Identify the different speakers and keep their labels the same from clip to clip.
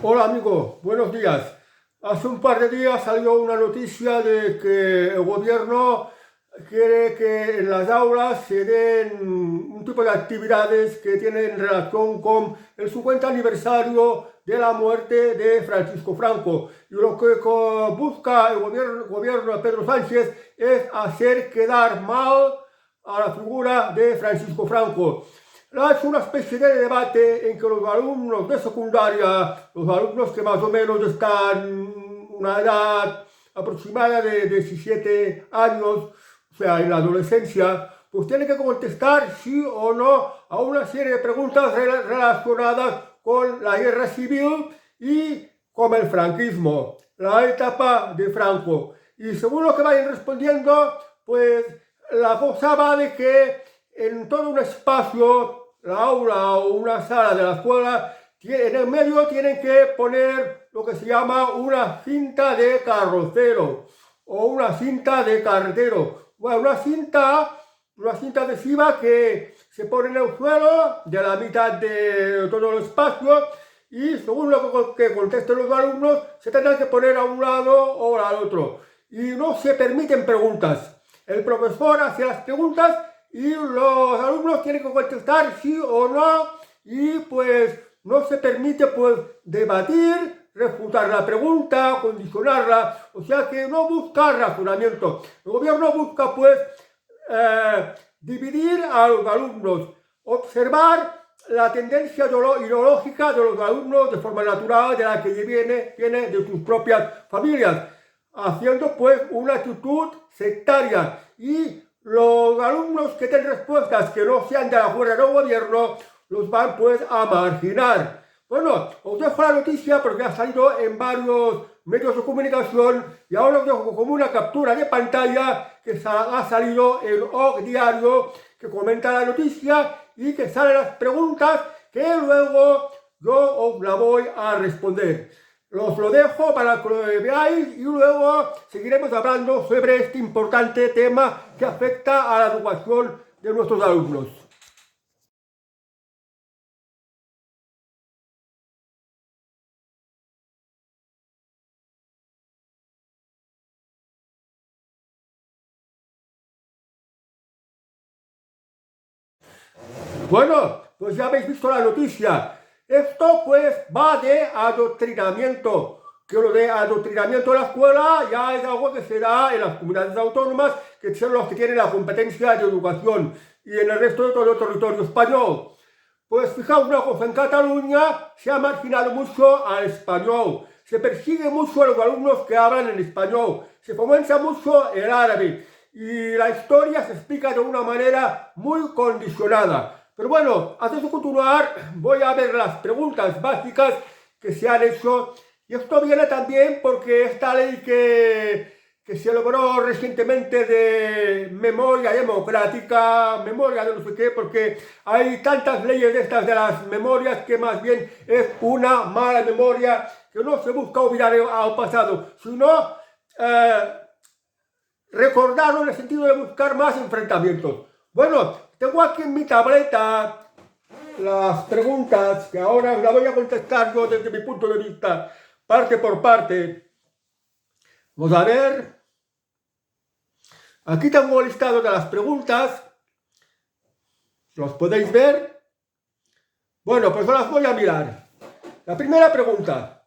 Speaker 1: Hola amigo, buenos días. Hace un par de días salió una noticia de que el gobierno quiere que en las aulas se den un tipo de actividades que tienen relación con el 50 aniversario de la muerte de Francisco Franco. Y lo que busca el gobierno de Pedro Sánchez es hacer quedar mal a la figura de Francisco Franco. Es una especie de debate en que los alumnos de secundaria, los alumnos que más o menos están en una edad aproximada de 17 años, o sea, en la adolescencia, pues tienen que contestar sí o no a una serie de preguntas relacionadas con la guerra civil y con el franquismo, la etapa de Franco. Y según lo que vayan respondiendo, pues la cosa va de que en todo un espacio, la aula o una sala de la escuela, en el medio tienen que poner lo que se llama una cinta de carrocero o una cinta de carretero. Bueno, una cinta adhesiva que se pone en el suelo de la mitad de todo el espacio y según lo que contesten los alumnos se tendrán que poner a un lado o al otro. Y no se permiten preguntas. El profesor hace las preguntas y los alumnos tienen que contestar sí o no y pues no se permite pues debatir, refutar la pregunta, condicionarla, o sea que no busca razonamiento. El gobierno busca pues dividir a los alumnos, observar la tendencia ideológica de los alumnos de forma natural de la que viene de sus propias familias, haciendo pues una actitud sectaria y los alumnos que den respuestas que no sean de acuerdo del gobierno los van pues a marginar. Bueno, os dejo la noticia porque ha salido en varios medios de comunicación y ahora os dejo como una captura de pantalla que ha salido en OC Diario, que comenta la noticia y que salen las preguntas que luego yo os la voy a responder. Os lo dejo para que lo veáis y luego seguiremos hablando sobre este importante tema que afecta a la educación de nuestros alumnos. Bueno, pues ya habéis visto la noticia. Esto pues va de adoctrinamiento, que lo de adoctrinamiento de la escuela ya es algo que se da en las comunidades autónomas, que son los que tienen la competencia de educación, y en el resto de todo el territorio español. Pues fijaos una cosa, en Cataluña se ha marginado mucho al español, se persigue mucho a los alumnos que hablan en español, se fomenta mucho el árabe, y la historia se explica de una manera muy condicionada. Pero bueno, antes de continuar, voy a ver las preguntas básicas que se han hecho. Y esto viene también porque esta ley que se logró recientemente de memoria democrática, memoria de no sé qué, porque hay tantas leyes de estas de las memorias que más bien es una mala memoria, que no se busca olvidar al pasado, sino recordarlo en el sentido de buscar más enfrentamientos. Bueno, tengo aquí en mi tableta las preguntas que ahora las voy a contestar yo desde mi punto de vista, parte por parte. Vamos a ver. Aquí tengo el listado de las preguntas. ¿Los podéis ver? Bueno, pues las voy a mirar. La primera pregunta.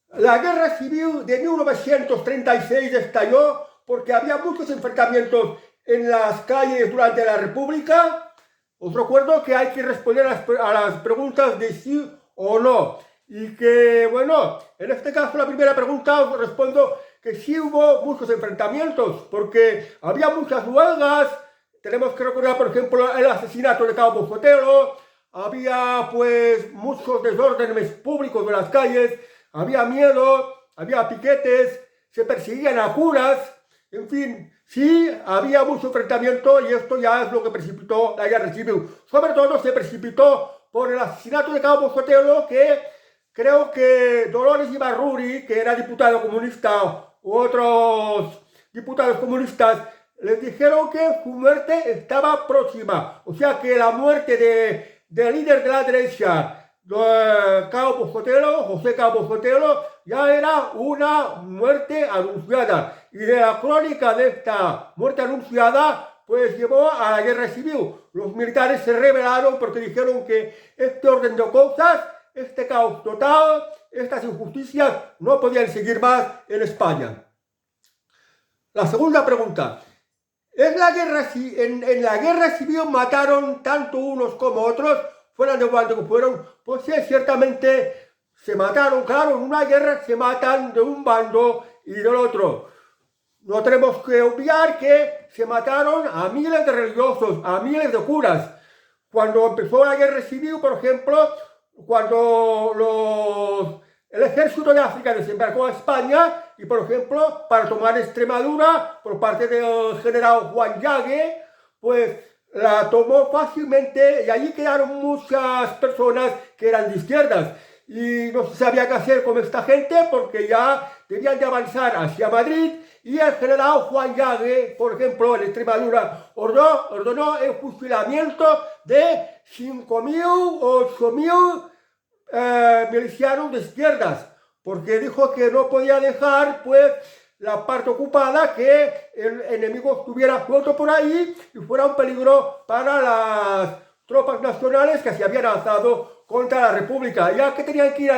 Speaker 1: La guerra civil de 1936 estalló porque había muchos enfrentamientos en las calles durante la República. Os recuerdo que hay que responder a las preguntas de sí o no. Y que, bueno, en este caso la primera pregunta os respondo que sí hubo muchos enfrentamientos, porque había muchas huelgas. Tenemos que recordar, por ejemplo, el asesinato de Cabo Sotelo. Había, pues, muchos desórdenes públicos en las calles. Había miedo, había piquetes, se perseguían a curas. En fin, sí, había mucho enfrentamiento y esto ya es lo que precipitó la guerra civil. Sobre todo se precipitó por el asesinato de Cabo Sotelo, que creo que Dolores Ibarruri, que era diputado comunista, u otros diputados comunistas, les dijeron que su muerte estaba próxima. O sea que la muerte del líder de la derecha, Cabo Sotelo, José Cabo Sotelo, ya era una muerte anunciada. Y de la crónica de esta muerte anunciada, pues llevó a la guerra civil. Los militares se rebelaron porque dijeron que este orden de cosas, este caos total, estas injusticias no podían seguir más en España. La segunda pregunta. En la guerra civil mataron tanto unos como otros, fueran de bando que fueron, pues sí, ciertamente se mataron, claro, en una guerra se matan de un bando y del otro. No tenemos que obviar que se mataron a miles de religiosos, a miles de curas. Cuando empezó la guerra civil, por ejemplo, cuando el ejército de África desembarcó a España y, por ejemplo, para tomar Extremadura por parte del general Juan Llague, pues la tomó fácilmente y allí quedaron muchas personas que eran de izquierdas y no se sabía qué hacer con esta gente porque ya debían de avanzar hacia Madrid y el general Juan Llague, por ejemplo, en Extremadura ordenó el fusilamiento de 5.000 o 8.000 milicianos de izquierdas, porque dijo que no podía dejar pues la parte ocupada, que el enemigo estuviera suelto por ahí y fuera un peligro para las tropas nacionales que se habían alzado contra la República, ya que tenían que ir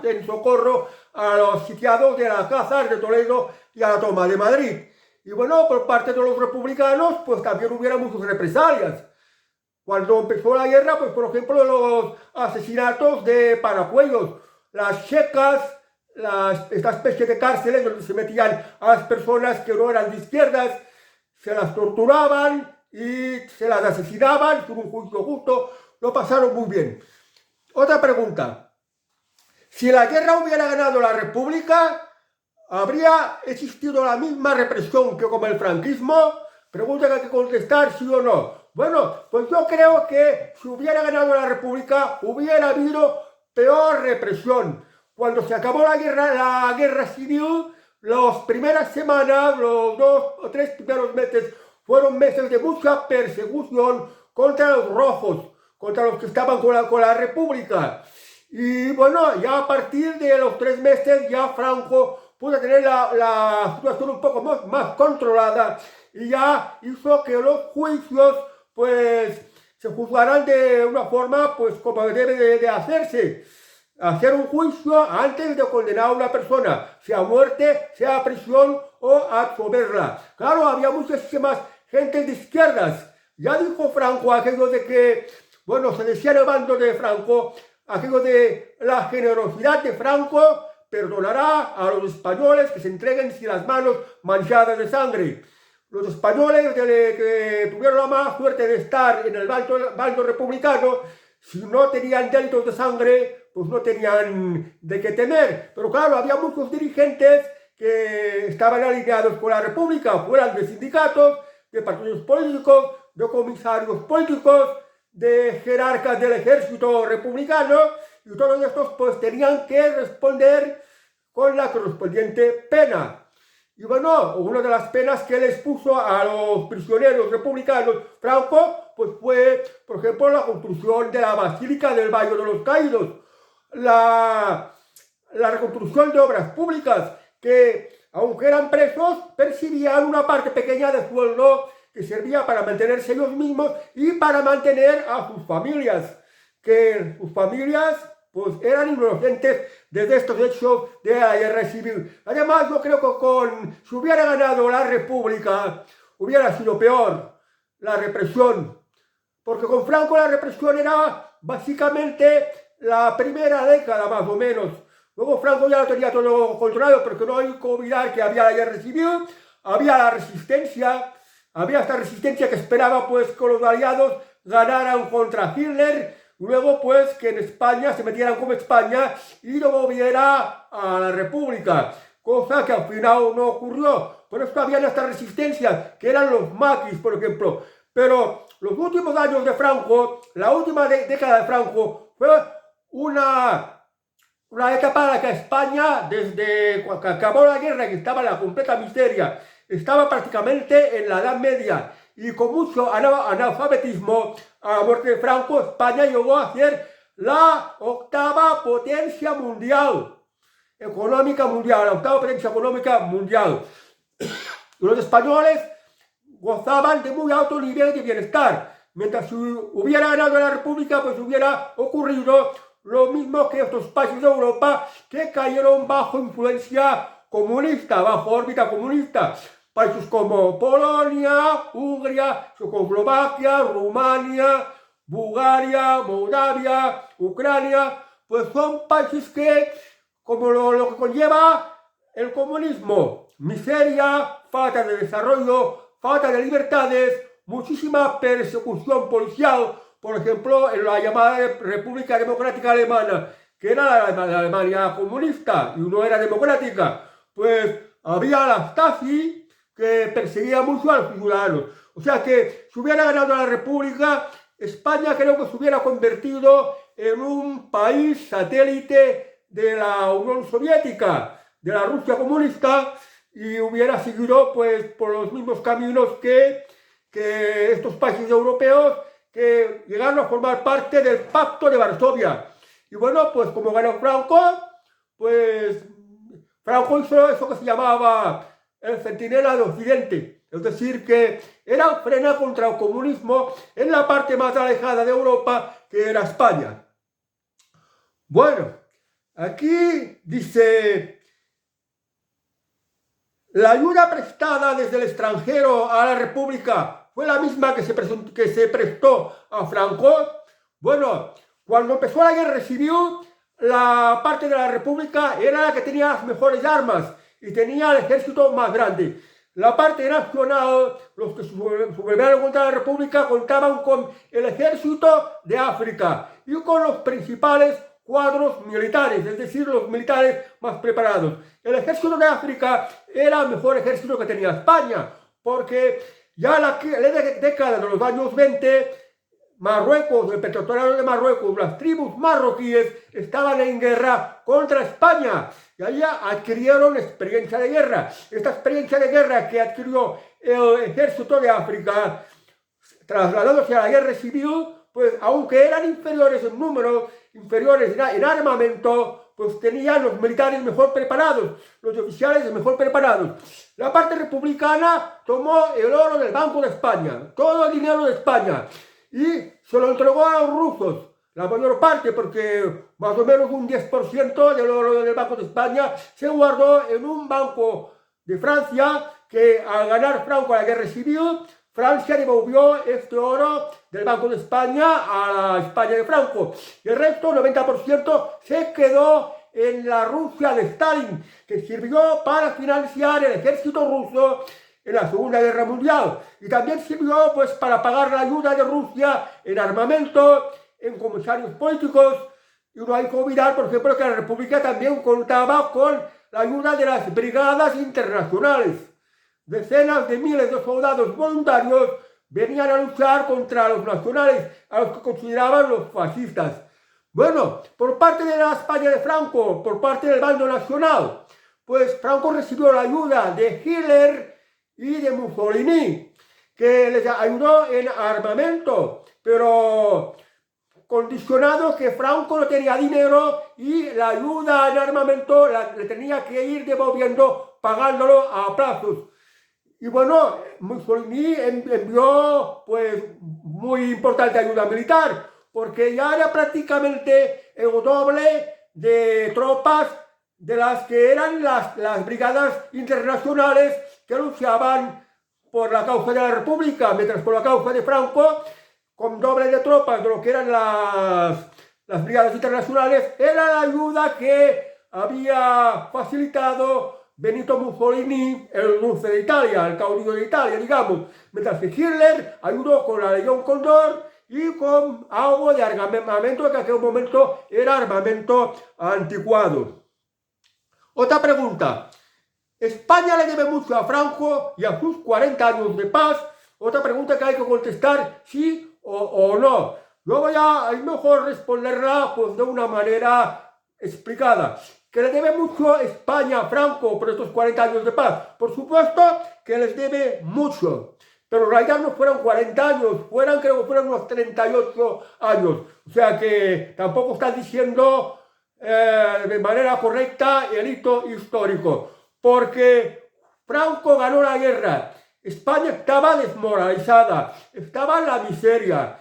Speaker 1: en socorro a los sitiados de las Alcázar de Toledo y a la toma de Madrid. Y bueno, por parte de los republicanos, pues también hubiera muchas represalias. Cuando empezó la guerra, pues por ejemplo los asesinatos de Paracuellos, las checas, esta especie de cárceles donde se metían a las personas que no eran de izquierdas, se las torturaban y se las asesinaban sin un juicio justo, lo pasaron muy bien. Otra pregunta, si la guerra hubiera ganado la República, ¿habría existido la misma represión que con el franquismo? Pregunta que hay que contestar sí o no. Bueno, pues yo creo que si hubiera ganado la República, hubiera habido peor represión. Cuando se acabó la guerra civil, las primeras semanas, los 2 o 3 primeros meses, fueron meses de mucha persecución contra los rojos, contra los que estaban con la República. Y bueno, ya a partir de los 3 meses, ya Franco pudo tener la situación un poco más controlada y ya hizo que los juicios pues se juzgaran de una forma pues como debe de hacerse. Hacer un juicio antes de condenar a una persona, sea a muerte, sea a prisión o a absolverla. Claro, había muchísimas gente de izquierdas. Ya dijo Franco aquello de que, bueno, se decía en el bando de Franco, aquello de la generosidad de Franco perdonará a los españoles que se entreguen sin las manos manchadas de sangre. Los españoles que tuvieron la mala suerte de estar en el bando republicano, si no tenían delitos de sangre, pues no tenían de qué temer. Pero claro, había muchos dirigentes que estaban alineados con la República, fueran de sindicatos, de partidos políticos, de comisarios políticos, de jerarcas del ejército republicano, y todos estos pues tenían que responder con la correspondiente pena. Y bueno, una de las penas que les puso a los prisioneros republicanos Franco, pues fue, por ejemplo, la construcción de la Basílica del Valle de los Caídos, la reconstrucción de obras públicas, que aunque eran presos, percibían una parte pequeña de sueldo que servía para mantenerse ellos mismos y para mantener a sus familias, que sus familias pues eran inocentes de estos hechos de la guerra civil. Además, yo creo que si hubiera ganado la República, hubiera sido peor la represión, porque con Franco la represión era básicamente la primera década más o menos. Luego Franco ya lo tenía todo controlado, porque no hay que olvidar que había la guerra civil, había la resistencia, había esta resistencia que esperaba pues que los aliados ganaran contra Hitler, luego pues que en España se metieran como España y no volviera a la República, cosa que al final no ocurrió. Por eso había estas resistencias, que eran los maquis, por ejemplo. Pero los últimos años de Franco, la última década de Franco, fue una etapa en la que España, desde que acabó la guerra, que estaba en la completa miseria, estaba prácticamente en la Edad Media, y con mucho analfabetismo, a la muerte de Franco, España llegó a ser la octava potencia mundial, económica mundial, la octava potencia económica mundial. Y los españoles gozaban de muy alto nivel de bienestar. Mientras si hubiera ganado la República, pues hubiera ocurrido lo mismo que estos países de Europa que cayeron bajo influencia comunista, bajo órbita comunista. Países como Polonia, Hungría, Checoslovaquia, Rumania, Bulgaria, Moldavia, Ucrania, pues son países que, como lo que conlleva el comunismo, miseria, falta de desarrollo, falta de libertades, muchísima persecución policial, por ejemplo, en la llamada República Democrática Alemana, que era la Alemania comunista y no era democrática, pues había la Stasi que perseguía mucho a los ciudadanos. O sea que si hubiera ganado la República, España creo que se hubiera convertido en un país satélite de la Unión Soviética, de la Rusia comunista, y hubiera seguido pues por los mismos caminos que estos países europeos que llegaron a formar parte del Pacto de Varsovia. Y bueno, pues como ganó Franco, pues Franco hizo eso que se llamaba el Centinela de Occidente. Es decir, que era frenar contra el comunismo en la parte más alejada de Europa, que era España. Bueno, aquí dice: la ayuda prestada desde el extranjero a la República fue la misma que se prestó a Franco. Bueno, cuando empezó la guerra civil, la parte de la República era la que tenía las mejores armas y tenía el ejército más grande. La parte nacional, los que sublevaron contra la República, contaban con el ejército de África y con los principales cuadros militares, es decir, los militares más preparados. El ejército de África era el mejor ejército que tenía España, porque ya en la década de los años 20, Marruecos, el protectorado de Marruecos, las tribus marroquíes estaban en guerra contra España y allá adquirieron experiencia de guerra. Esta experiencia de guerra que adquirió el ejército de África, trasladándose a la guerra civil, pues aunque eran inferiores en número, inferiores en armamento, pues tenían los militares mejor preparados, los oficiales mejor preparados. La parte republicana tomó el oro del Banco de España, todo el dinero de España, y se lo entregó a los rusos, la mayor parte, porque más o menos un 10% del oro del Banco de España se guardó en un banco de Francia, que al ganar Franco la guerra civil, Francia devolvió este oro del Banco de España a la España de Franco. Y el resto, 90%, se quedó en la Rusia de Stalin, que sirvió para financiar el ejército ruso en la Segunda Guerra Mundial. Y también sirvió pues para pagar la ayuda de Rusia en armamento, en comisarios políticos. Y no hay que olvidar, por ejemplo, que la República también contaba con la ayuda de las brigadas internacionales. Decenas de miles de soldados voluntarios venían a luchar contra los nacionales, a los que consideraban los fascistas. Bueno, por parte de la España de Franco, por parte del bando nacional, pues Franco recibió la ayuda de Hitler y de Mussolini, que les ayudó en armamento, pero condicionado que Franco no tenía dinero y la ayuda en armamento le tenía que ir devolviendo, pagándolo a plazos. Y bueno, Mussolini envió pues muy importante ayuda militar, porque ya era prácticamente el doble de tropas de las que eran las brigadas internacionales que luchaban por la causa de la República, mientras por la causa de Franco, con doble de tropas de lo que eran las brigadas internacionales, era la ayuda que había facilitado Benito Mussolini, el dulce de Italia, el caudillo de Italia, digamos, mientras que Hitler ayudó con la Legión Condor y con algo de armamento que en aquel momento era armamento anticuado. Otra pregunta: ¿España le debe mucho a Franco y a sus 40 años de paz? Otra pregunta que hay que contestar sí o no. Luego ya es mejor responderla pues de una manera explicada. ¿Que le debe mucho España a Franco por estos 40 años de paz? Por supuesto que les debe mucho, pero en realidad no fueron 40 años, creo que fueron unos 38 años. O sea que tampoco están diciendo de manera correcta el hito histórico, porque Franco ganó la guerra, España estaba desmoralizada, estaba en la miseria,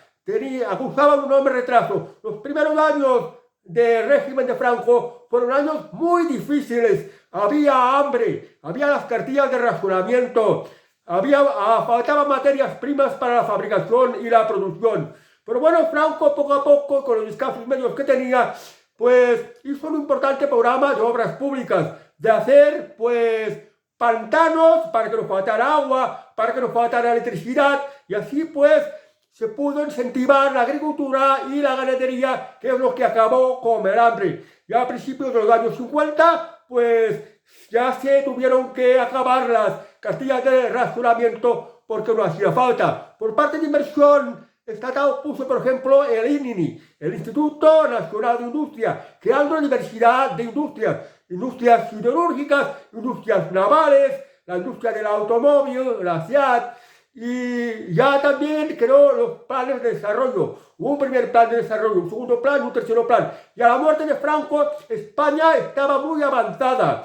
Speaker 1: acusaba de un enorme retraso. Los primeros años del régimen de Franco fueron años muy difíciles, había hambre, había las cartillas de racionamiento, faltaban materias primas para la fabricación y la producción. Pero bueno, Franco poco a poco, con los escasos medios que tenía, pues hizo un importante programa de obras públicas, de hacer pues pantanos para que nos faltara agua, para que nos faltara electricidad, y así pues se pudo incentivar la agricultura y la ganadería, que es lo que acabó con el hambre. Ya a principios de los años 50, pues ya se tuvieron que acabar las castillas de racionamiento porque no hacía falta. Por parte de inversión estatal puso, por ejemplo, el ININI, el Instituto Nacional de Industria, creando una diversidad de industrias siderúrgicas, industrias navales, la industria del automóvil, la SEAT, y ya también creó los planes de desarrollo. Hubo un primer plan de desarrollo, un segundo plan y un tercer plan. Y a la muerte de Franco, España estaba muy avanzada.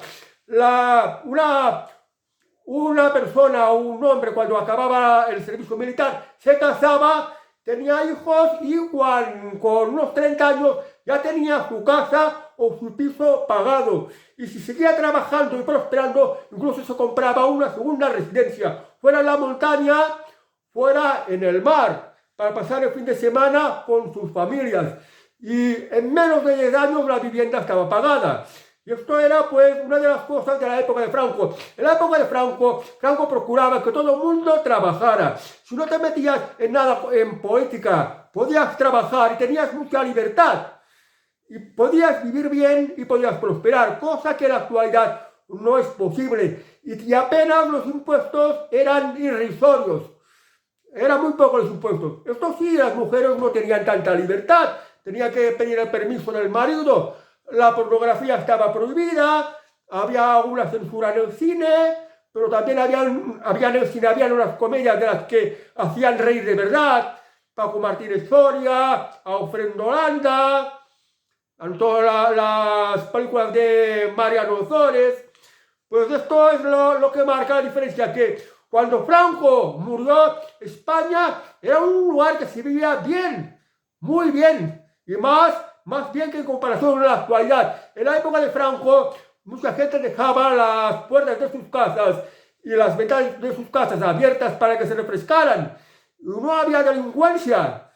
Speaker 1: Una persona o un hombre, cuando acababa el servicio militar, se casaba, tenía hijos y con unos 30 años ya tenía su casa o su piso pagado. Y si seguía trabajando y prosperando, incluso se compraba una segunda residencia, fuera en la montaña, fuera en el mar, para pasar el fin de semana con sus familias. Y en menos de 10 años la vivienda estaba pagada. Y esto era pues una de las cosas de la época de Franco. En la época de Franco, Franco procuraba que todo el mundo trabajara. Si no te metías en nada en política, podías trabajar y tenías mucha libertad. Y podías vivir bien y podías prosperar, cosa que en la actualidad no es posible. Y apenas los impuestos eran irrisorios. Eran muy pocos los impuestos. Esto sí, las mujeres no tenían tanta libertad. Tenían que pedir el permiso del marido. La pornografía estaba prohibida, había una censura en el cine, pero también habían en el cine unas comedias de las que hacían reír de verdad. Paco Martínez Soria, Alfredo Landa, en todas las películas de Mariano Ozores. Pues esto es lo que marca la diferencia, que cuando Franco murió, España era un lugar que se vivía bien, muy bien, y más bien que en comparación con la actualidad. En la época de Franco, mucha gente dejaba las puertas de sus casas y las ventanas de sus casas abiertas para que se refrescaran. Y no había delincuencia,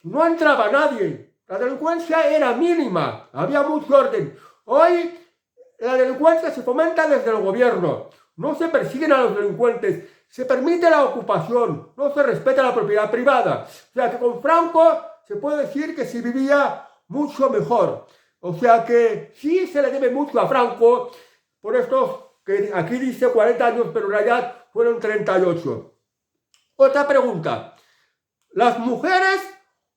Speaker 1: no entraba nadie. La delincuencia era mínima, había mucho orden. Hoy la delincuencia se fomenta desde el gobierno. No se persiguen a los delincuentes, se permite la ocupación, no se respeta la propiedad privada. O sea que con Franco se puede decir que se vivía mucho mejor. O sea que sí se le debe mucho a Franco por estos, que aquí dice 40 años, pero en realidad fueron 38. Otra pregunta. ¿Las mujeres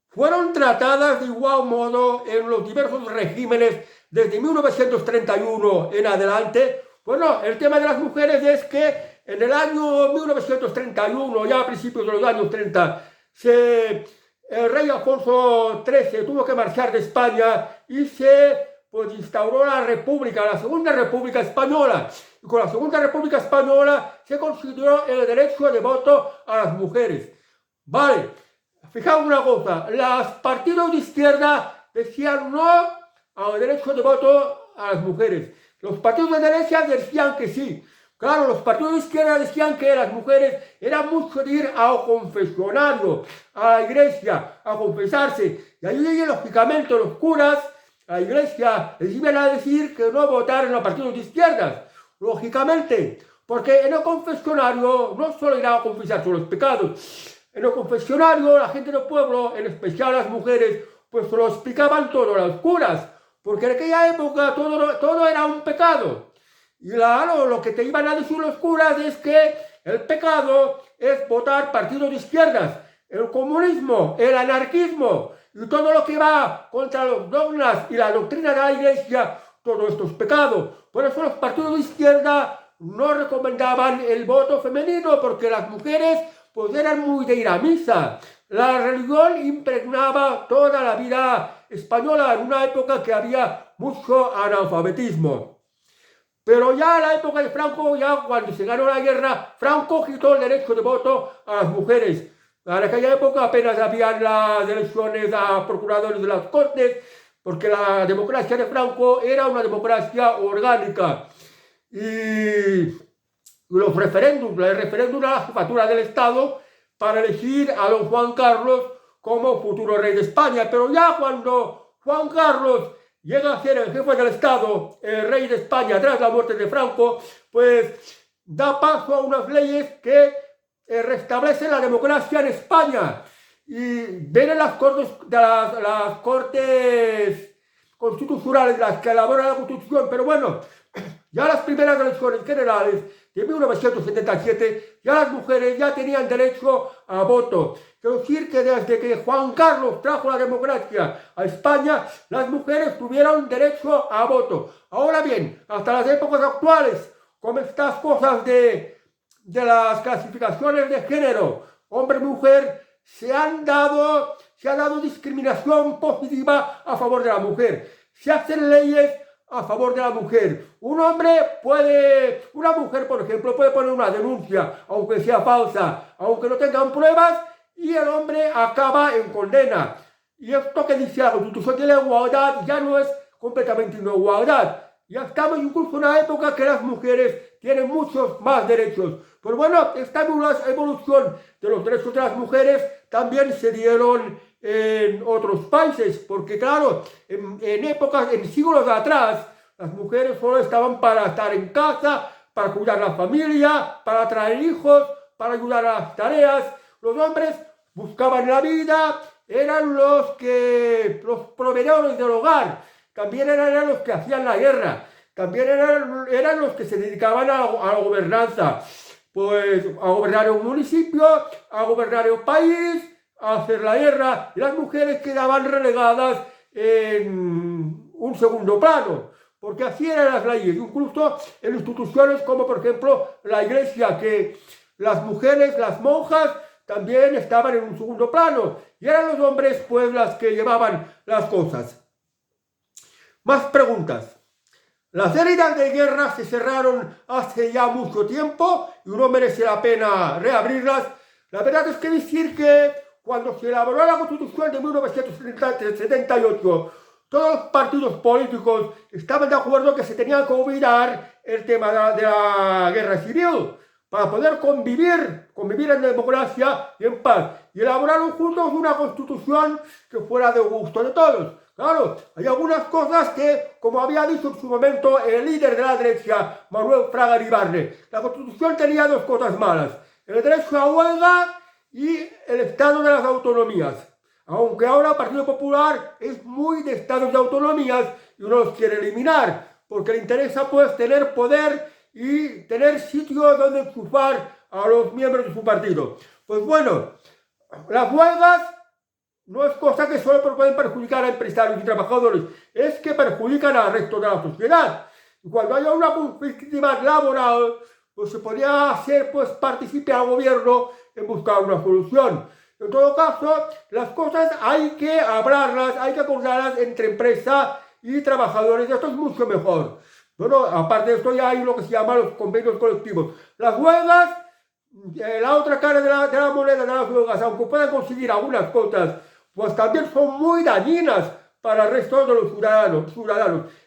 Speaker 1: fueron tratadas de igual modo en los diversos regímenes desde 1931 en adelante? Bueno, el tema de las mujeres es que en el año 1931, ya a principios de los años 30, el rey Alfonso XIII tuvo que marchar de España y se instauró la República, la Segunda República Española. Y con la Segunda República Española se consideró el derecho de voto a las mujeres. Vale, fijaos una cosa, los partidos de izquierda decían no al derecho de voto a las mujeres. Los partidos de derecha decían que sí. Claro, los partidos de izquierda decían que las mujeres eran mucho de ir al confesionario, a la iglesia, a confesarse. Y ahí, lógicamente, los curas, a la iglesia, les iban a decir que no votaran a los partidos de izquierdas. Lógicamente, porque en el confesionario no solo irán a confesarse los pecados. En el confesionario, la gente del pueblo, en especial las mujeres, pues se lo explicaban todo a los curas. Porque en aquella época todo era un pecado. Y claro, lo que te iban a decir los curas es que el pecado es votar partidos de izquierdas, el comunismo, el anarquismo y todo lo que va contra los dogmas y la doctrina de la iglesia, todo esto es pecado. Por eso los partidos de izquierda no recomendaban el voto femenino, porque las mujeres pues eran muy de ir a misa. La religión impregnaba toda la vida española en una época que había mucho analfabetismo. Pero ya en la época de Franco, ya cuando se ganó la guerra, Franco quitó el derecho de voto a las mujeres. En aquella época apenas habían las elecciones a procuradores de las Cortes, porque la democracia de Franco era una democracia orgánica. Y los referéndums, el referéndum a la jefatura del Estado para elegir a don Juan Carlos como futuro rey de España. Pero ya cuando Juan Carlos llega a ser el jefe del Estado, el rey de España tras la muerte de Franco, pues da paso a unas leyes que restablecen la democracia en España. Y vienen las cortes constitucionales, las que elaboran la Constitución, pero bueno, ya las primeras elecciones generales de 1977, ya las mujeres ya tenían derecho a voto. Quiero decir que desde que Juan Carlos trajo la democracia a España, las mujeres tuvieron derecho a voto. Ahora bien, hasta las épocas actuales, con estas cosas de las clasificaciones de género, hombre-mujer, se ha dado discriminación positiva a favor de la mujer. Se hacen leyes a favor de la mujer. Una mujer, por ejemplo, puede poner una denuncia, aunque sea falsa, aunque no tengan pruebas, y el hombre acaba en condena. Y esto que dice la Constitución de la igualdad ya no es completamente una igualdad. Ya estamos incluso en una época que las mujeres tienen muchos más derechos. Pues bueno, esta evolución de los derechos de las mujeres también se dieron en otros países, porque claro, en siglos atrás, las mujeres solo estaban para estar en casa, para cuidar a la familia, para traer hijos, para ayudar a las tareas. Los hombres buscaban la vida, eran los proveedores del hogar, también eran los que hacían la guerra, también eran los que se dedicaban a la gobernanza, pues a gobernar un municipio, a gobernar un país, a hacer la guerra, y las mujeres quedaban relegadas en un segundo plano, porque así eran las leyes, incluso en instituciones como por ejemplo la iglesia, que las mujeres, las monjas, también estaban en un segundo plano, y eran los hombres pues las que llevaban las cosas. Más preguntas. Las heridas de guerra se cerraron hace ya mucho tiempo y no merece la pena reabrirlas. La verdad es que decir que cuando se elaboró la Constitución de 1978, todos los partidos políticos estaban de acuerdo que se tenía que olvidar el tema de la guerra civil para poder convivir en democracia y en paz. Y elaboraron juntos una Constitución que fuera de gusto de todos. Claro, hay algunas cosas que, como había dicho en su momento el líder de la derecha, Manuel Fraga Iribarne, la Constitución tenía dos cosas malas: el derecho a huelga y el estado de las autonomías. Aunque ahora el Partido Popular es muy de estados de autonomías y uno los quiere eliminar, porque le interesa pues tener poder y tener sitios donde enchufar a los miembros de su partido. Pues bueno, las huelgas no es cosa que solo pueden perjudicar a empresarios y trabajadores, es que perjudican al resto de la sociedad. Y cuando haya una conflictividad laboral, pues se podría hacer pues partícipe al gobierno en buscar una solución. En todo caso, las cosas hay que hablarlas, hay que acordarlas entre empresa y trabajadores. Esto es mucho mejor. Bueno, aparte de esto ya hay lo que se llama los convenios colectivos. Las huelgas, la otra cara de la moneda de las huelgas, aunque puedan conseguir algunas cosas, pues también son muy dañinas para el resto de los ciudadanos.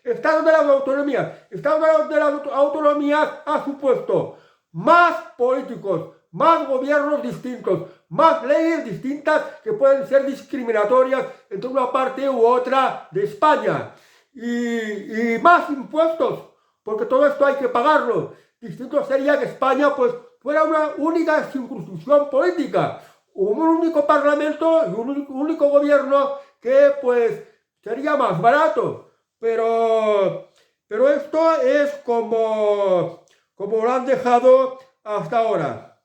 Speaker 1: Estado de las autonomías. Estado de las autonomías ha supuesto más políticos, más gobiernos distintos, más leyes distintas que pueden ser discriminatorias entre una parte u otra de España. Y más impuestos, porque todo esto hay que pagarlo. Distinto sería que España pues fuera una única circunscripción política, un único parlamento y un único gobierno que pues sería más barato. Pero esto es como lo han dejado hasta ahora.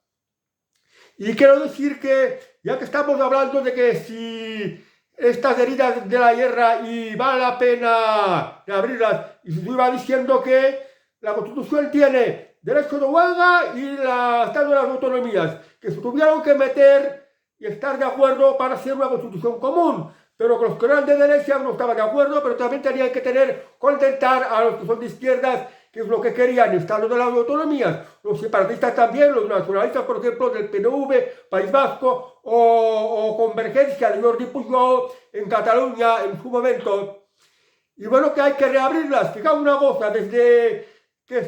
Speaker 1: Y quiero decir que, ya que estamos hablando de que si estas heridas de la guerra y vale la pena abrirlas, y se iba diciendo que la Constitución tiene derecho de huelga y estado de las autonomías, que se tuvieron que meter y estar de acuerdo para hacer una constitución común, pero que los que eran de derecha no estaban de acuerdo, pero también tenían que contentar a los que son de izquierdas, que es lo que querían, estado de las autonomías, los separatistas también, los nacionalistas, por ejemplo, del PNV, País Vasco, o Convergencia de Jordi Pujol en Cataluña en su momento. Y bueno, que hay que reabrirlas. Fijaos una cosa, desde que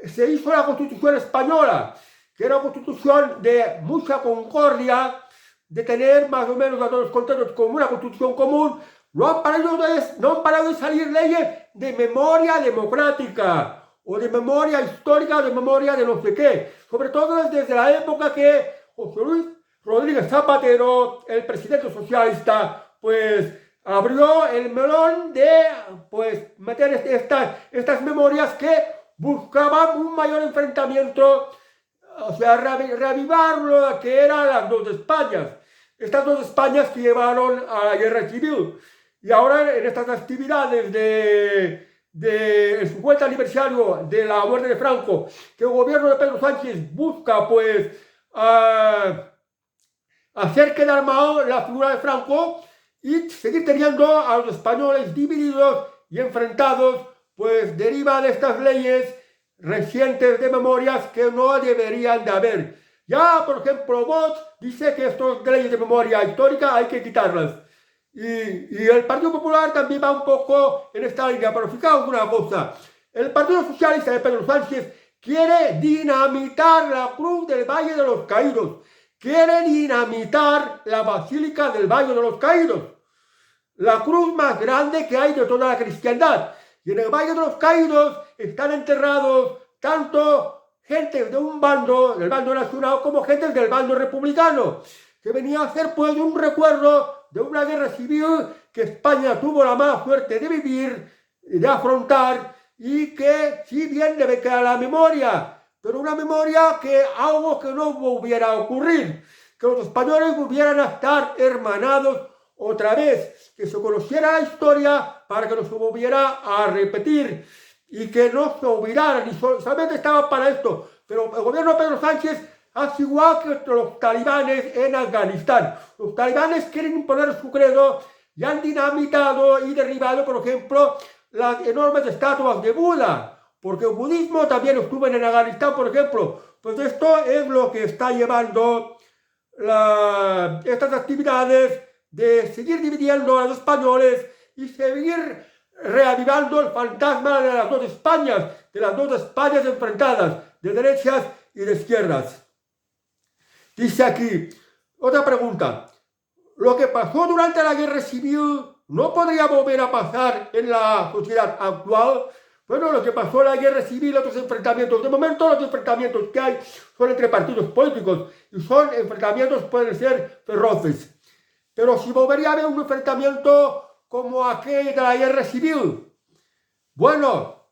Speaker 1: se hizo la Constitución española, que era una constitución de mucha concordia, de tener más o menos a todos contentos como una constitución común, no han parado de salir leyes de memoria democrática, o de memoria histórica, o de memoria de no sé qué. Sobre todo desde la época que José Luis Rodríguez Zapatero, el presidente socialista, pues abrió el melón de pues meter estas memorias que buscaban un mayor enfrentamiento, o sea, reavivar lo que eran las dos Españas. Estas dos Españas que llevaron a la guerra civil. Y ahora en estas actividades del 50 aniversario de la muerte de Franco, que el gobierno de Pedro Sánchez busca pues hacer quedar mal la figura de Franco y seguir teniendo a los españoles divididos y enfrentados, pues deriva de estas leyes recientes de memorias que no deberían de haber. Ya, por ejemplo, Vox dice que estas leyes de memoria histórica hay que quitarlas. Y el Partido Popular también va un poco en esta línea, pero fijaos una cosa, el Partido Socialista de Pedro Sánchez quiere dinamitar la Cruz del Valle de los Caídos, quiere dinamitar la Basílica del Valle de los Caídos, la cruz más grande que hay de toda la cristiandad. Y en el Valle de los Caídos están enterrados tanto gente de un bando, del bando nacional, como gente del bando republicano, que venía a ser pues un recuerdo de una guerra civil que España tuvo la mala suerte de vivir, de afrontar, y que si bien debe quedar la memoria, pero una memoria que algo que no volviera a ocurrir, que los españoles volvieran a estar hermanados otra vez, que se conociera la historia para que no se volviera a repetir y que no se olvidaran, y solamente estaba para esto. Pero el gobierno de Pedro Sánchez hace igual que los talibanes en Afganistán. Los talibanes quieren imponer su credo y han dinamitado y derribado, por ejemplo, las enormes estatuas de Buda, porque el budismo también estuvo en Afganistán, por ejemplo. Pues esto es lo que está llevando estas actividades de seguir dividiendo a los españoles y seguir reavivando el fantasma de las dos Españas enfrentadas, de derechas y de izquierdas. Dice aquí, otra pregunta, ¿lo que pasó durante la guerra civil no podría volver a pasar en la sociedad actual? Bueno, lo que pasó en la guerra civil, otros enfrentamientos, de momento los enfrentamientos que hay son entre partidos políticos y son enfrentamientos, pueden ser feroces. Pero si volvería a haber un enfrentamiento como aquel de la guerra civil, bueno,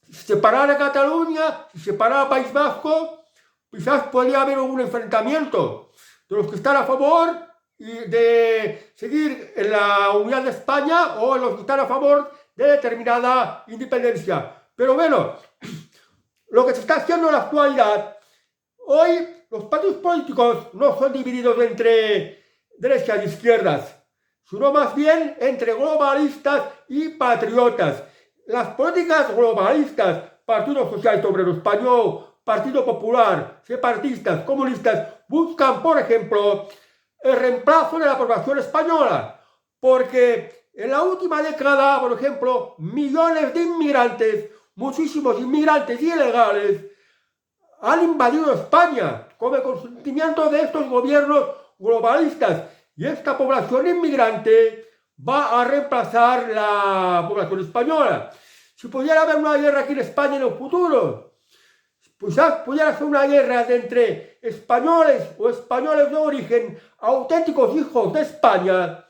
Speaker 1: si separara Cataluña, si separara País Vasco, quizás podría haber un enfrentamiento de los que están a favor de seguir en la unidad de España o los que están a favor de determinada independencia. Pero bueno, lo que se está haciendo en la actualidad, hoy los partidos políticos no son divididos entre derechas y izquierdas, sino más bien entre globalistas y patriotas. Las políticas globalistas, Partido Socialista Obrero Español, Partido Popular, separatistas, comunistas, buscan, por ejemplo, el reemplazo de la población española, porque en la última década, por ejemplo, millones de inmigrantes, muchísimos inmigrantes ilegales, han invadido España con el consentimiento de estos gobiernos globalistas, y esta población inmigrante va a reemplazar la población española. Si pudiera haber una guerra aquí en España en el futuro, pues pudiera ser una guerra entre españoles o españoles de origen, auténticos hijos de España,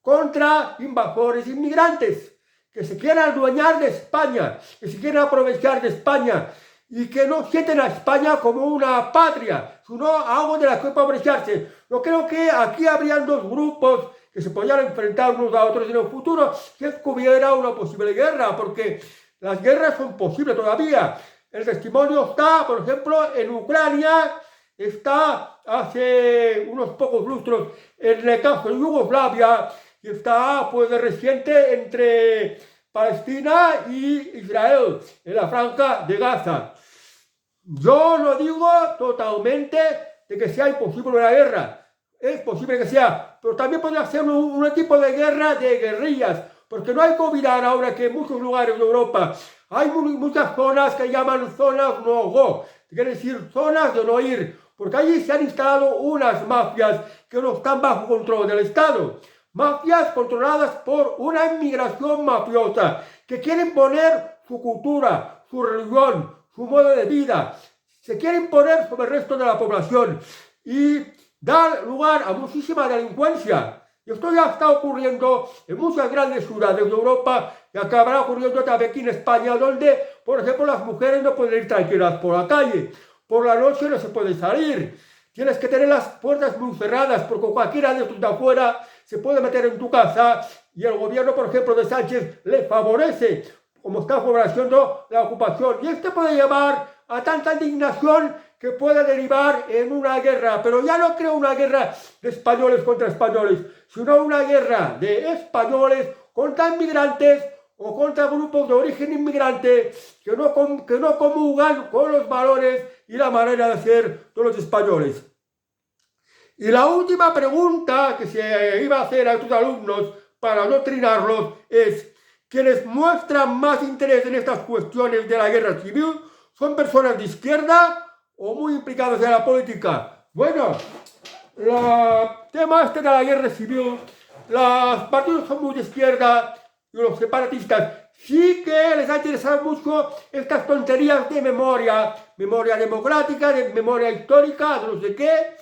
Speaker 1: contra invasores inmigrantes que se quieran adueñar de España, que se quieran aprovechar de España y que no sienten a España como una patria, sino algo de la que aprovecharse. Yo creo que aquí habrían dos grupos que se podrían enfrentar unos a otros en el futuro si hubiera una posible guerra, porque las guerras son posibles todavía. El testimonio está, por ejemplo, en Ucrania, está hace unos pocos lustros en el caso de Yugoslavia, y está pues de reciente entre Palestina y Israel, en la Franja de Gaza. Yo no digo totalmente de que sea imposible una guerra, es posible que sea, pero también podría ser un tipo de guerra de guerrillas, porque no hay que olvidar ahora que en muchos lugares de Europa hay muchas zonas que llaman zonas no-go, quiere decir zonas de no ir, porque allí se han instalado unas mafias que no están bajo control del Estado. Mafias controladas por una inmigración mafiosa que quieren poner su cultura, su religión, su modo de vida, se quieren poner sobre el resto de la población y dar lugar a muchísima delincuencia. Y esto ya está ocurriendo en muchas grandes ciudades de Europa y acabará ocurriendo también aquí en España, donde, por ejemplo, las mujeres no pueden ir tranquilas por la calle. Por la noche no se puede salir. Tienes que tener las puertas muy cerradas porque cualquiera de tus de afuera se puede meter en tu casa y el gobierno, por ejemplo, de Sánchez le favorece, como está favoreciendo la ocupación. Y esto puede llevar a tanta indignación que puede derivar en una guerra. Pero ya no creo una guerra de españoles contra españoles, sino una guerra de españoles contra inmigrantes o contra grupos de origen inmigrante que no comulgan con los valores y la manera de ser de los españoles. Y la última pregunta que se iba a hacer a tus alumnos para adoctrinarlos es: quienes muestran más interés en estas cuestiones de la guerra civil son personas de izquierda o muy implicadas en la política. Bueno, el tema de la guerra civil, los partidos son muy de izquierda y los separatistas sí que les ha interesado mucho estas tonterías de memoria democrática, de memoria histórica, de no sé qué,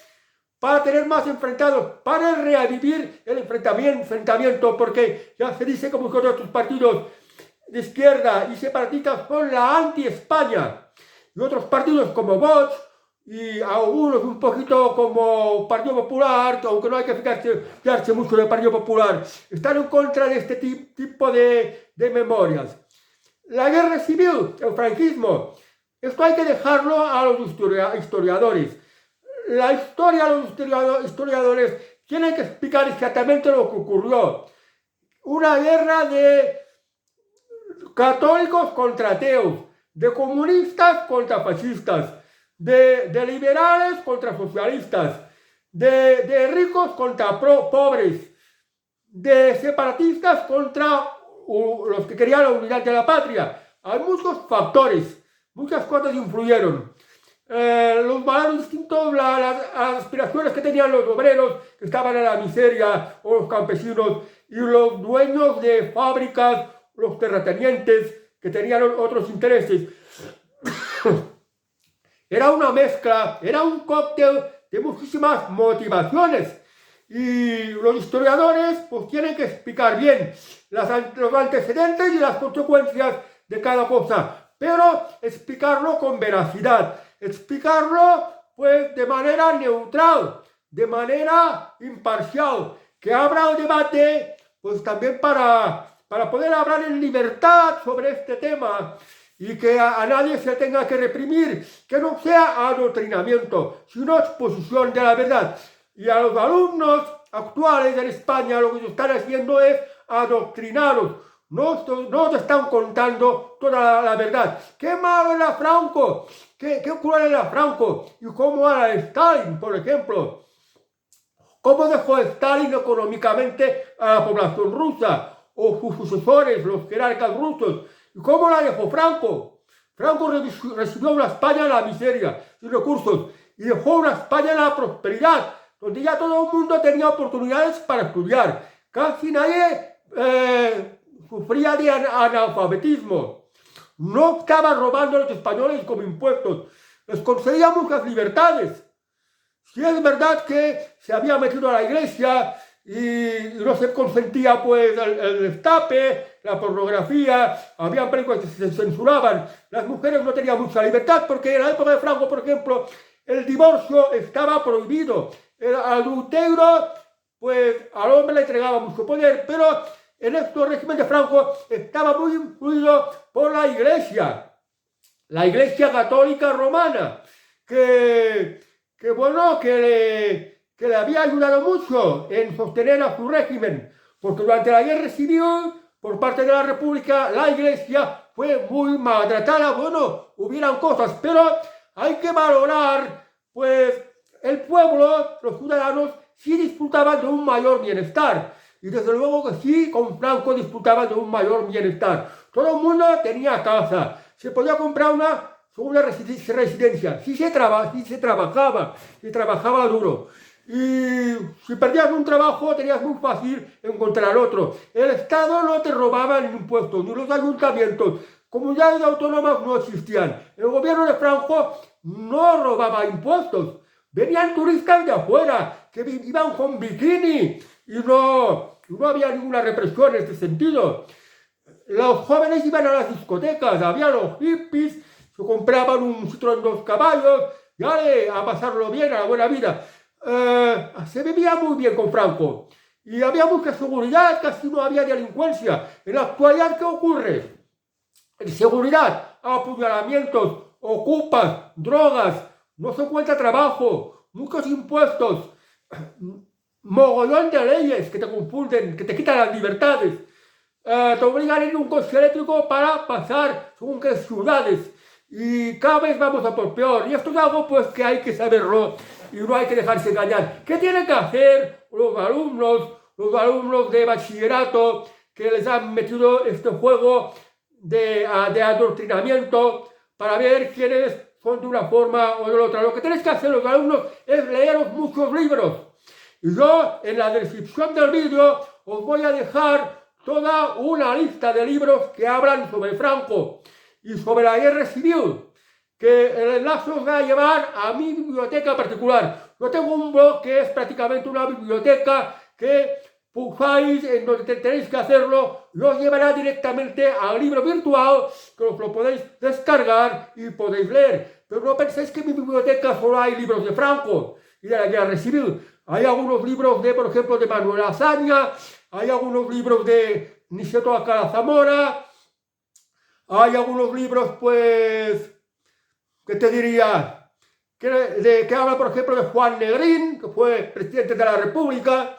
Speaker 1: para tener más enfrentados, para revivir el enfrentamiento, porque ya se dice como que otros partidos de izquierda y separatistas son la anti-España, y otros partidos como Vox, y algunos un poquito como Partido Popular, aunque no hay que fijarse mucho en el Partido Popular, están en contra de este tipo de memorias. La guerra civil, el franquismo, esto hay que dejarlo a los historiadores. La historia, los historiadores tienen que explicar exactamente lo que ocurrió. Una guerra de católicos contra ateos, de comunistas contra fascistas, de liberales contra socialistas, de ricos contra pobres, de separatistas contra los que querían la unidad de la patria. Hay muchos factores, muchas cosas influyeron. Los valores distintos, las aspiraciones que tenían los obreros que estaban en la miseria, o los campesinos, y los dueños de fábricas, los terratenientes que tenían otros intereses. Era una mezcla, era un cóctel de muchísimas motivaciones. Y los historiadores pues tienen que explicar bien los antecedentes y las consecuencias de cada cosa, pero explicarlo con veracidad, explicarlo pues de manera neutral, de manera imparcial, que abra el debate pues también para poder hablar en libertad sobre este tema y que a nadie se tenga que reprimir, que no sea adoctrinamiento, sino exposición de la verdad. Y a los alumnos actuales en España lo que están haciendo es adoctrinaros. No te están contando toda la verdad. ¡Qué malo era Franco! ¡Qué cruel era Franco! Y cómo era Stalin, por ejemplo. ¿Cómo dejó Stalin económicamente a la población rusa? O sus sucesores, los jerarcas rusos. ¿Y cómo la dejó Franco? Franco recibió una España en la miseria, sin recursos, y dejó una España en la prosperidad, donde ya todo el mundo tenía oportunidades para estudiar. Casi nadie sufría de analfabetismo. No estaban robando a los españoles como impuestos. Les concedían muchas libertades. Si es verdad que se había metido a la iglesia y no se consentía pues el destape, la pornografía, había películas que se censuraban, las mujeres no tenían mucha libertad porque en la época de Franco, por ejemplo, el divorcio estaba prohibido, el adulterio pues al hombre le entregaba mucho poder, pero en este régimen de Franco estaba muy influido por la iglesia. la Iglesia Católica Romana, que le había ayudado mucho en sostener a su régimen, porque durante la guerra civil, por parte de la República, la Iglesia fue muy maltratada. Bueno, hubieran cosas, pero hay que valorar, pues, el pueblo, los ciudadanos, sí disfrutaban de un mayor bienestar. Y desde luego que sí, con Franco disfrutaban de un mayor bienestar. Todo el mundo tenía casa, se podía comprar una segunda residencia, si se trabajaba duro. Y si perdías un trabajo, tenías muy fácil encontrar otro. El Estado no te robaba ni impuestos, ni los ayuntamientos. Comunidades autónomas no existían. El gobierno de Franco no robaba impuestos. Venían turistas de afuera, que iban con bikini, y no había ninguna represión en este sentido. Los jóvenes iban a las discotecas, había los hippies, se compraban un Citroën 2 caballos, a pasarlo bien, a la buena vida. Se vivía muy bien con Franco y había mucha seguridad, casi no había delincuencia. En la actualidad, ¿qué ocurre? Inseguridad, apuñalamientos, ocupas, drogas, no se encuentra trabajo, muchos impuestos, mogollón de leyes que te confunden, que te quitan las libertades. Te obligan a ir en un coche eléctrico para pasar según qué ciudades. Y cada vez vamos a por peor. Y esto es algo pues que hay que saberlo y no hay que dejarse engañar. ¿Qué tienen que hacer los alumnos de bachillerato que les han metido este juego de adoctrinamiento para ver quiénes son de una forma o de la otra? Lo que tenéis que hacer los alumnos es leeros muchos libros. Y yo en la descripción del vídeo os voy a dejar toda una lista de libros que hablan sobre Franco y sobre la guerra civil, que el enlace os va a llevar a mi biblioteca particular. Yo tengo un blog que es prácticamente una biblioteca que pulsáis en donde tenéis que hacerlo y os llevará directamente al libro virtual que os lo podéis descargar y podéis leer. Pero no penséis que en mi biblioteca solo hay libros de Franco y de la guerra civil. Hay algunos libros de, por ejemplo, de Manuel Azaña, hay algunos libros de Niceto Alcalá Zamora, hay algunos libros, pues, ¿qué te diría? Que habla, por ejemplo, de Juan Negrín, que fue presidente de la República.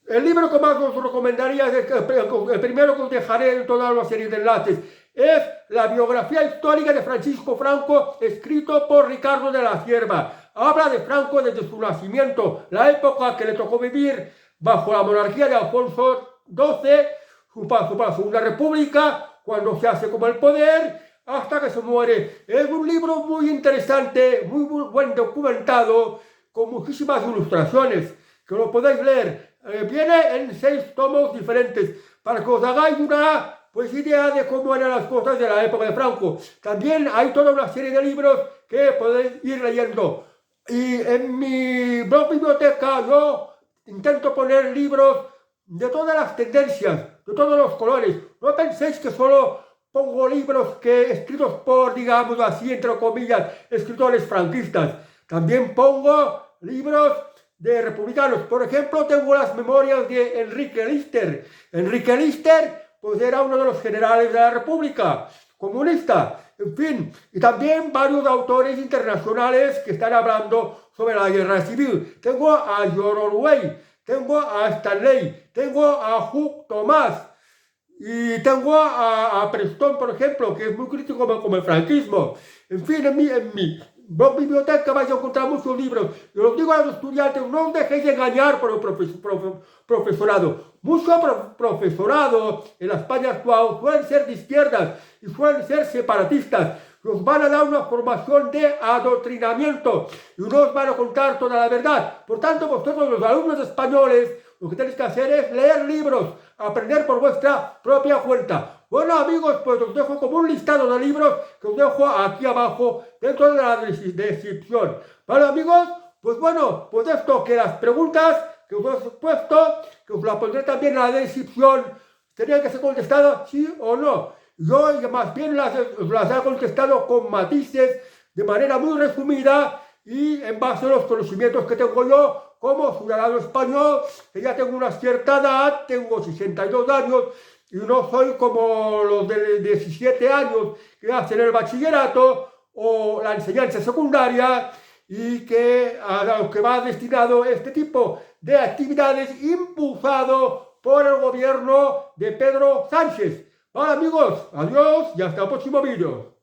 Speaker 1: El libro que más os recomendaría es el primero que os dejaré en toda la serie de enlaces. Es la biografía histórica de Francisco Franco, escrito por Ricardo de la Cierva. Habla de Franco desde su nacimiento, la época que le tocó vivir bajo la monarquía de Alfonso XII, su paso por la Segunda República, cuando se hace como el poder, hasta que se muere. Es un libro muy interesante, muy buen documentado, con muchísimas ilustraciones, que lo podéis leer. Viene en 6 tomos diferentes, para que os hagáis una idea de cómo eran las cosas de la época de Franco. También hay toda una serie de libros que podéis ir leyendo. Y en mi blog biblioteca yo intento poner libros de todas las tendencias, de todos los colores. No penséis que solo pongo libros escritos por, digamos así, entre comillas, escritores franquistas. También pongo libros de republicanos. Por ejemplo, tengo las memorias de Enrique Lister. Enrique Lister, pues era uno de los generales de la República comunista. En fin, y también varios autores internacionales que están hablando sobre la guerra civil. Tengo a George Orwell, tengo a Stanley, tengo a Hugh Thomas y tengo a Preston, por ejemplo, que es muy crítico con el franquismo. En fin, en mi biblioteca vais a encontrar muchos libros. Yo os digo a los estudiantes, no os dejéis engañar por el profesorado. Mucho profesorado en la España actual suelen ser de izquierdas y suelen ser separatistas. Nos van a dar una formación de adoctrinamiento y no os van a contar toda la verdad. Por tanto, vosotros los alumnos españoles, lo que tenéis que hacer es leer libros, aprender por vuestra propia cuenta. Bueno amigos, pues os dejo como un listado de libros que os dejo aquí abajo dentro de la descripción. ¿Vale amigos? Pues bueno, pues esto, que las preguntas que os he puesto, que os las pondré también en la descripción, tenían que ser contestadas sí o no. Yo más bien las he contestado con matices, de manera muy resumida y en base a los conocimientos que tengo yo como ciudadano español, que ya tengo una cierta edad, tengo 62 años, y no soy como los de 17 años que hacen el bachillerato o la enseñanza secundaria y que a lo que va destinado este tipo de actividades impulsado por el gobierno de Pedro Sánchez. Vale amigos, adiós y hasta el próximo vídeo.